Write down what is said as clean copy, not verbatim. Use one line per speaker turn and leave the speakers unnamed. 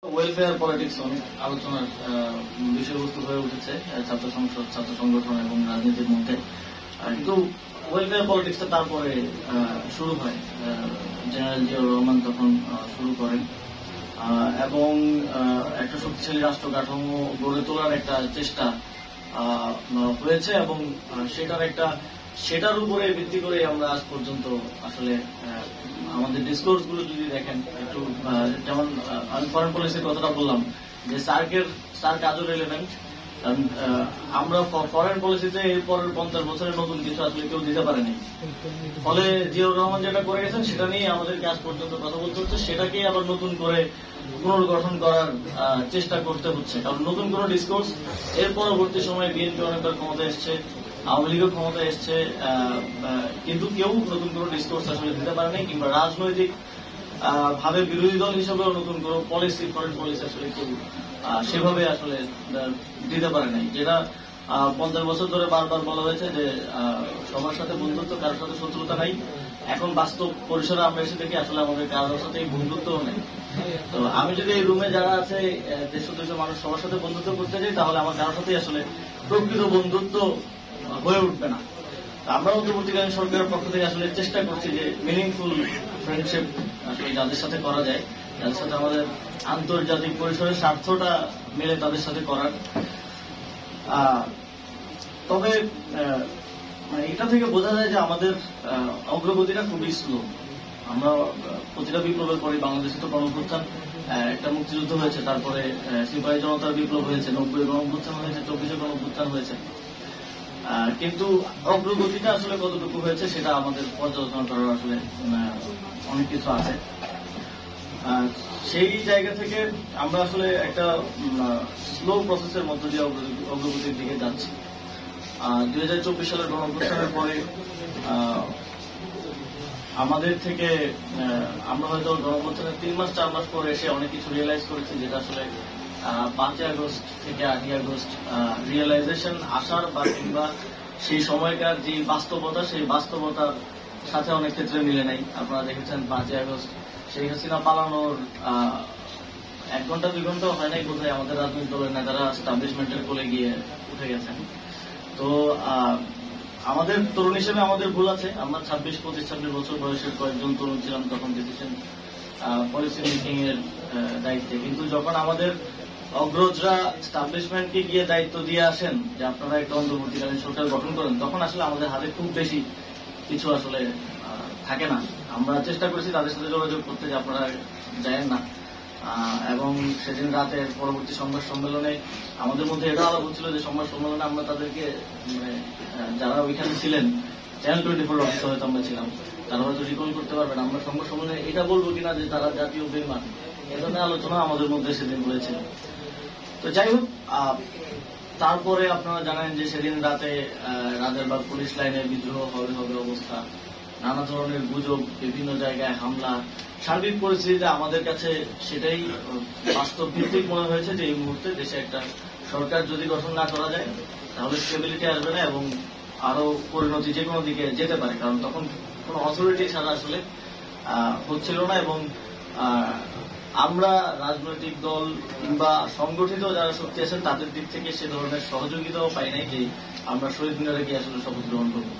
Welfare politics অনেক আলোচনার বিষয়বস্তু হয়ে উঠেছে ছাত্র সংসদ, ছাত্র সংগঠন এবং রাজনীতির মধ্যে। কিন্তু ওয়েলফেয়ার পলিটিক্সটা তারপরে শুরু হয়, জেনারেল জিয়াউর রহমান তখন শুরু করেন এবং একটা শক্তিশালী রাষ্ট্র কাঠামো গড়ে তোলার একটা চেষ্টা হয়েছে এবং সেটার উপরে ভিত্তি করে আমরা আজ পর্যন্ত আসলে আমাদের ডিসকোর্স গুলো যদি দেখেন একটু, যেমন আমি ফরেন পলিসির কথাটা বললাম যে সার্ক আজও রিলেভেন্ট, কারণ আমরা ফরেন পলিসিতে এরপরের 50 বছরের নতুন কিছু আসলে কেউ দিতে পারেনি। ফলে জিয়াউর রহমান যেটা করে গেছেন সেটা নিয়ে আমাদেরকে আজ পর্যন্ত কথা বলতে হচ্ছে, সেটাকেই আবার নতুন করে পুনর্গঠন করার চেষ্টা করতে হচ্ছে। কারণ নতুন কোন ডিসকোর্স এর পরবর্তী সময়ে বিএনপি অনেকবার ক্ষমতায় এসছে, আওয়ামী লীগও ক্ষমতায় এসছে, কিন্তু কেউ নতুন কোন ডিসকোর্স আসলে দিতে পারেনি, কিংবা রাজনৈতিক ভাবে বিরোধী দল হিসেবেও নতুন কোন পলিসি, ফরেন পলিসি আসলে কেউ সেভাবে আসলে দিতে পারে নাই। যেটা 50 বছর ধরে বারবার বলা হয়েছে যে সবার সাথে বন্ধুত্ব, কারোর সাথে শত্রুতা নাই। এখন বাস্তব পরিসরে আমরা এসে দেখি আসলে আমাদের কারোর সাথে বন্ধুত্বও নেই। তো আমি যদি এই রুমে যারা আছে 150-200 মানুষ সবার সাথে বন্ধুত্ব করতে চাই, তাহলে আমার কারোর সাথেই আসলে প্রকৃত বন্ধুত্ব হয়ে উঠবে না। আমরা অন্তর্বর্তীকালীন সরকারের পক্ষ থেকে আসলে চেষ্টা করছি যে মিনিংফুল ফ্রেন্ডশিপ আসলে যাদের সাথে করা যায়, যাদের সাথে আমাদের আন্তর্জাতিক পরিসরের স্বার্থটা মিলে তাদের সাথে করার। তবে এটা থেকে বোঝা যায় যে আমাদের অগ্রগতিটা খুবই স্লো। আমরা প্রতিটা বিপ্লবের পরে বাংলাদেশে তো গণঅভ্যুত্থান, একটা মুক্তিযুদ্ধ হয়েছে, তারপরে সিপাহী জনতার বিপ্লব হয়েছে, 90 গণঅভ্যুত্থান হয়েছে, 24 গণঅভ্যুত্থান হয়েছে, কিন্তু অগ্রগতিটা আসলে কতটুকু হয়েছে সেটা আমাদের পর্যালোচনা করার আসলে অনেক কিছু আছে। সেই জায়গা থেকে আমরা আসলে একটা স্লো প্রসেসের মধ্য দিয়ে অগ্রগতির দিকে যাচ্ছি। 2024 সালের গণঅভ্যুত্থানের পরে আমাদের থেকে আমরা হয়তো গণঅভ্যুত্থানের 3 মাস 4 মাস পরে এসে অনেক কিছু রিয়েলাইজ করেছি, যেটা আসলে 5 আগস্ট থেকে 8 আগস্ট রিয়েলাইজেশন আসার বা কিংবা সেই সময়কার যে বাস্তবতা, সেই বাস্তবতার সাথে অনেক ক্ষেত্রে মিলে নাই। আপনারা দেখেছেন 5 আগস্ট শেখ হাসিনা পালানোর 1 ঘন্টা 2 ঘন্টাও হয় নাই বোধহয় আমাদের রাজনৈতিক দলের নেতারা এস্টাবলিশমেন্টের কোলে গিয়ে উঠে গেছেন। তো আমাদের তরুণ হিসেবে আমাদের ভুল আছে। আমরা 26 বছর বয়সের কয়েকজন তরুণ ছিলাম তখন ডিসিশন পলিসি মেকিং এর দায়িত্বে, কিন্তু যখন আমাদের অগ্রজরা এস্টাবলিশমেন্টকে গিয়ে দায়িত্ব দিয়ে আসেন যে আপনারা একটা অন্তর্বর্তীকালীন সরকার গঠন করেন, তখন আসলে আমাদের হাতে খুব বেশি কিছু আসলে থাকে না। আমরা চেষ্টা করেছি তাদের সাথে যোগাযোগ করতে যে আপনারা যায়েন না, এবং সেদিন রাতের পরবর্তী সংবাদ সম্মেলনে আমাদের মধ্যে এটা আলাপ হচ্ছিল যে সংবাদ সম্মেলনে আমরা তাদেরকে যারা ওইখানে ছিলেন, চ্যানেল 24 অফিসে হয়তো আমরা ছিলাম, তারা হয়তো রিকল করতে পারবেন, আমরা সংবাদ সম্মেলনে এটা বলবো কিনা যে তারা জাতীয় বেঈমান, এ ধরনের আলোচনা আমাদের মধ্যে সেদিন হয়েছিল। তো যাই হোক, তারপরে আপনারা জানেন যে সেদিন রাতে রাজারবাগ পুলিশ লাইনে বিদ্রোহ হবে অবস্থা, নানা ধরনের গুজব, বিভিন্ন জায়গায় হামলা, সার্বিক পরিস্থিতিতে আমাদের কাছে সেটাই বাস্তব ভিত্তিক মনে হয়েছে যে এই মুহূর্তে দেশে একটা সরকার যদি গঠন না করা যায় তাহলে স্টেবিলিটি আসবে না এবং আরো পরিণতি যে কোনো দিকে যেতে পারে, কারণ তখন কোনো অথরিটি ছাড়া আসলে হচ্ছিল না। এবং আমরা রাজনৈতিক দল কিংবা সংগঠিত যারা শক্তি আছেন তাদের দিক থেকে সে ধরনের সহযোগিতাও পাই নাই যে আমরা শহীদ মিনারে গিয়ে আসলে শপথ গ্রহণ করবো।